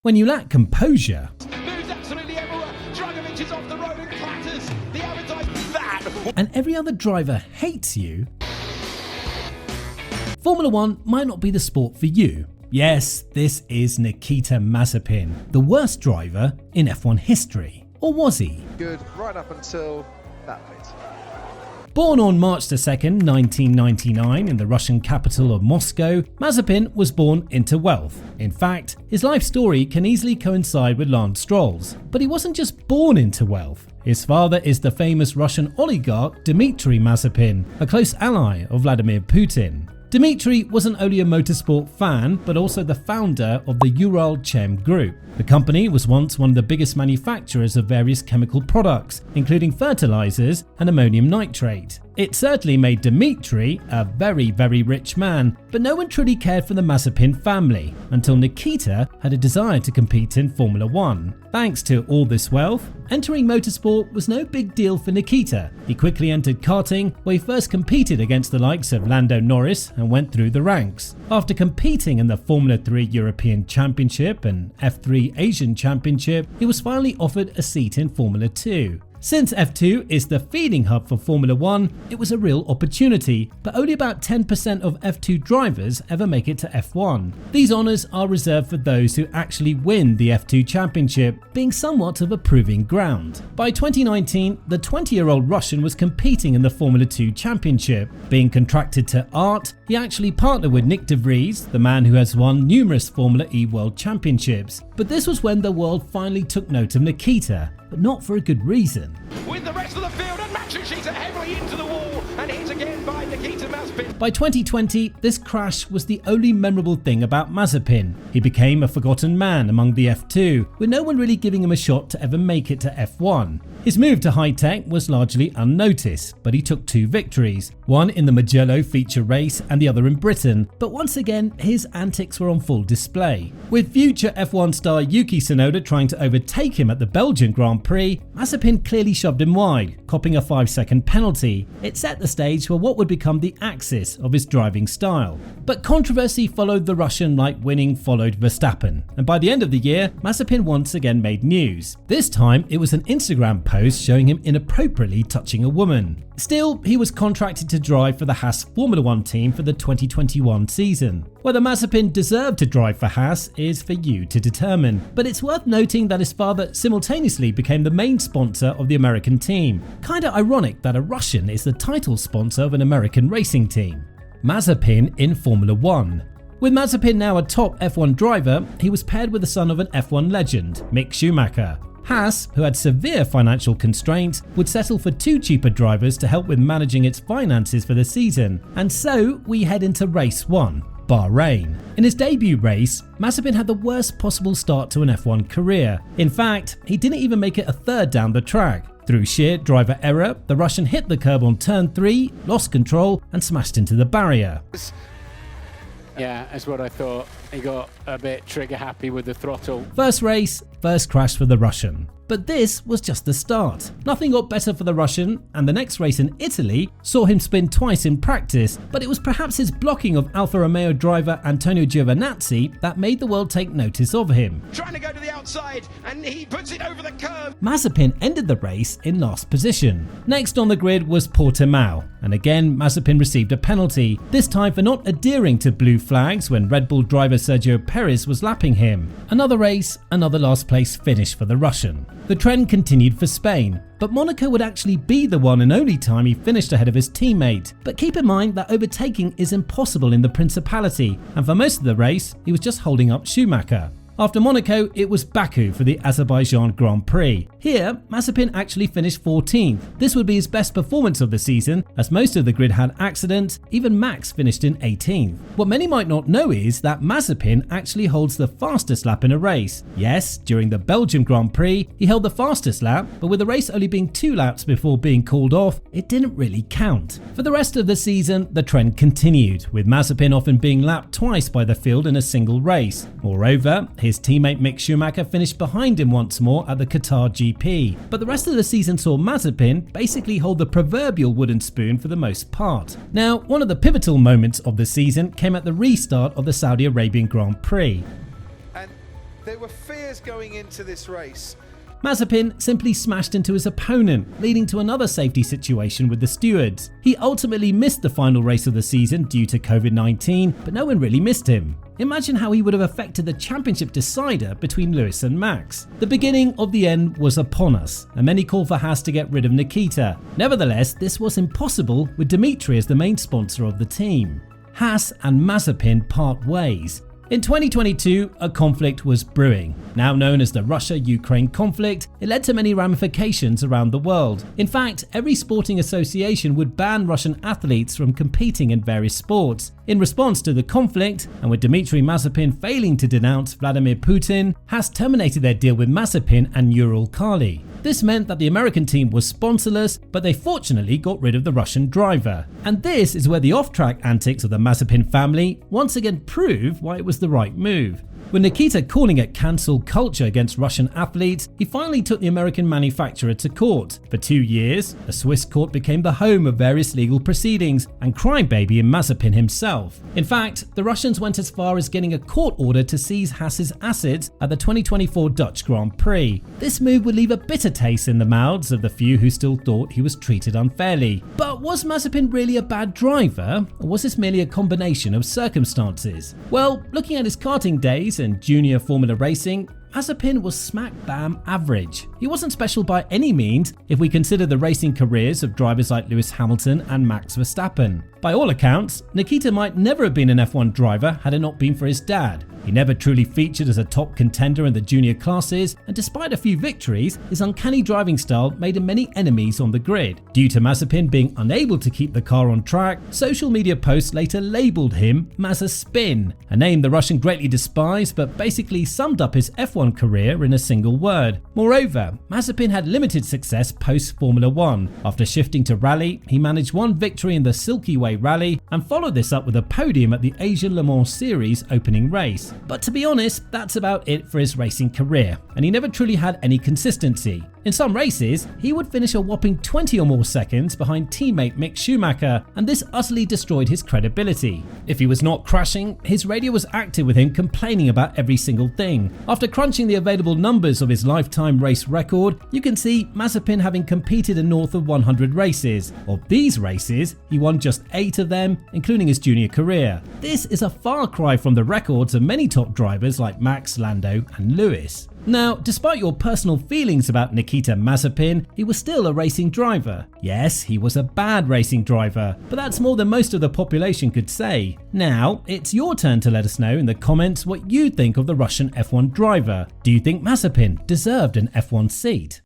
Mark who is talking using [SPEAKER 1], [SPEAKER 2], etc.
[SPEAKER 1] When you lack composure, and every other driver hates you, Formula 1 might not be the sport for you. Yes, this is Nikita Mazepin, the worst driver in F1 history. Or was he?
[SPEAKER 2] Good right up until that bit.
[SPEAKER 1] Born on March 2nd, 1999 in the Russian capital of Moscow, Mazepin was born into wealth. In fact, his life story can easily coincide with Lance Stroll's. But he wasn't just born into wealth. His father is the famous Russian oligarch Dmitry Mazepin, a close ally of Vladimir Putin. Dmitry wasn't only a motorsport fan, but also the founder of the Ural Chem Group. The company was once one of the biggest manufacturers of various chemical products, including fertilizers and ammonium nitrate. It certainly made Dmitry a very, very rich man, but no one truly cared for the Mazepin family until Nikita had a desire to compete in Formula 1. Thanks to all this wealth, entering motorsport was no big deal for Nikita. He quickly entered karting, where he first competed against the likes of Lando Norris and went through the ranks. After competing in the Formula 3 European Championship and F3 Asian Championship, he was finally offered a seat in Formula 2. Since F2 is the feeding hub for Formula 1, it was a real opportunity, but only about 10% of F2 drivers ever make it to F1. These honours are reserved for those who actually win the F2 championship, being somewhat of a proving ground. By 2019, the 20-year-old Russian was competing in the Formula 2 championship. Being contracted to art, he actually partnered with Nick de Vries, the man who has won numerous Formula E World Championships. But this was when the world finally took note of Nikita, but not for a good reason.
[SPEAKER 3] With the rest of the field, and Matsushita heavily into the wall and hit again by Nikita Mazepin.
[SPEAKER 1] By 2020, this crash was the only memorable thing about Mazepin. He became a forgotten man among the F2, with no one really giving him a shot to ever make it to F1. His move to high-tech was largely unnoticed, but he took 2 victories, one in the Mugello feature race and the other in Britain, but once again his antics were on full display. With future F1 star Yuki Tsunoda trying to overtake him at the Belgian Grand Prix, Mazepin clearly shoved him wide, copping a 5-second penalty. It set the stage for what would become the axis of his driving style. But controversy followed the Russian like winning followed Verstappen, and by the end of the year, Mazepin once again made news. This time it was an Instagram post showing him inappropriately touching a woman. Still, he was contracted to drive for the Haas Formula 1 team for the 2021 season. Whether Mazepin deserved to drive for Haas is for you to determine, but it's worth noting that his father simultaneously became the main sponsor of the American team. Kinda ironic that a Russian is the title sponsor of an American racing team. Mazepin in Formula 1. With Mazepin now a top F1 driver, he was paired with the son of an F1 legend, Mick Schumacher. Haas, who had severe financial constraints, would settle for 2 cheaper drivers to help with managing its finances for the season, and so we head into race 1, Bahrain. In his debut race, Mazepin had the worst possible start to an F1 career. In fact, he didn't even make it a third down the track. Through sheer driver error, the Russian hit the curb on turn 3, lost control and smashed into the barrier.
[SPEAKER 4] Yeah, that's what I thought. He got a bit trigger happy with the throttle.
[SPEAKER 1] First race, first crash for the Russian. But this was just the start. Nothing got better for the Russian, and the next race in Italy saw him spin twice in practice, but it was perhaps his blocking of Alfa Romeo driver Antonio Giovinazzi that made the world take notice of him.
[SPEAKER 3] Trying to go to the outside, and he puts it over the curb.
[SPEAKER 1] Mazepin ended the race in last position. Next on the grid was Portimao, and again Mazepin received a penalty, this time for not adhering to blue flags when Red Bull driver Sergio Perez was lapping him. Another race, another last place finish for the Russian. The trend continued for Spain, but Monaco would actually be the one and only time he finished ahead of his teammate. But keep in mind that overtaking is impossible in the Principality, and for most of the race, he was just holding up Schumacher. After Monaco, it was Baku for the Azerbaijan Grand Prix. Here, Mazepin actually finished 14th. This would be his best performance of the season, as most of the grid had accidents. Even Max finished in 18th. What many might not know is that Mazepin actually holds the fastest lap in a race. Yes, during the Belgian Grand Prix, he held the fastest lap, but with the race only being 2 laps before being called off, it didn't really count. For the rest of the season, the trend continued, with Mazepin often being lapped twice by the field in a single race. Moreover, his teammate Mick Schumacher finished behind him once more at the Qatar GP, but the rest of the season saw Mazepin basically hold the proverbial wooden spoon for the most part. Now, one of the pivotal moments of the season came at the restart of the Saudi Arabian Grand Prix.
[SPEAKER 2] There were fears going into this race.
[SPEAKER 1] Mazepin simply smashed into his opponent, leading to another safety situation with the stewards. He ultimately missed the final race of the season due to COVID-19, but no one really missed him. Imagine how he would have affected the championship decider between Lewis and Max. The beginning of the end was upon us, and many called for Haas to get rid of Nikita. Nevertheless, this was impossible with Dimitri as the main sponsor of the team. Haas and Mazepin part ways. In 2022, a conflict was brewing. Now known as the Russia-Ukraine conflict, it led to many ramifications around the world. In fact, every sporting association would ban Russian athletes from competing in various sports. In response to the conflict, and with Dmitry Mazepin failing to denounce Vladimir Putin, Haas terminated their deal with Mazepin and Uralkali. This meant that the American team was sponsorless, but they fortunately got rid of the Russian driver. And this is where the off-track antics of the Mazepin family once again prove why it was the right move. With Nikita calling it cancel culture against Russian athletes, he finally took the American manufacturer to court. For 2 years, a Swiss court became the home of various legal proceedings and crybaby in Mazepin himself. In fact, the Russians went as far as getting a court order to seize Haas's assets at the 2024 Dutch Grand Prix. This move would leave a bitter taste in the mouths of the few who still thought he was treated unfairly. But was Mazepin really a bad driver, or was this merely a combination of circumstances? Well, looking at his karting days and junior Formula racing, Mazepin was smack bam average. He wasn't special by any means if we consider the racing careers of drivers like Lewis Hamilton and Max Verstappen. By all accounts, Nikita might never have been an F1 driver had it not been for his dad. He never truly featured as a top contender in the junior classes, and despite a few victories, his uncanny driving style made him many enemies on the grid. Due to Mazepin being unable to keep the car on track, social media posts later labelled him Mazaspin, a name the Russian greatly despised but basically summed up his F1 career in a single word. Moreover, Mazepin had limited success post-Formula 1. After shifting to rally, he managed one victory in the Silky Way Rally and followed this up with a podium at the Asian Le Mans Series opening race. But to be honest, that's about it for his racing career, and he never truly had any consistency. In some races, he would finish a whopping 20 or more seconds behind teammate Mick Schumacher, and this utterly destroyed his credibility. If he was not crashing, his radio was active with him complaining about every single thing. After crunching the available numbers of his lifetime race record, you can see Mazepin having competed in north of 100 races. Of these races, he won just 8 of them, including his junior career. This is a far cry from the records of many top drivers like Max, Lando and Lewis. Now, despite your personal feelings about Nikita Mazepin, he was still a racing driver. Yes, he was a bad racing driver, but that's more than most of the population could say. Now, it's your turn to let us know in the comments what you think of the Russian F1 driver. Do you think Mazepin deserved an F1 seat?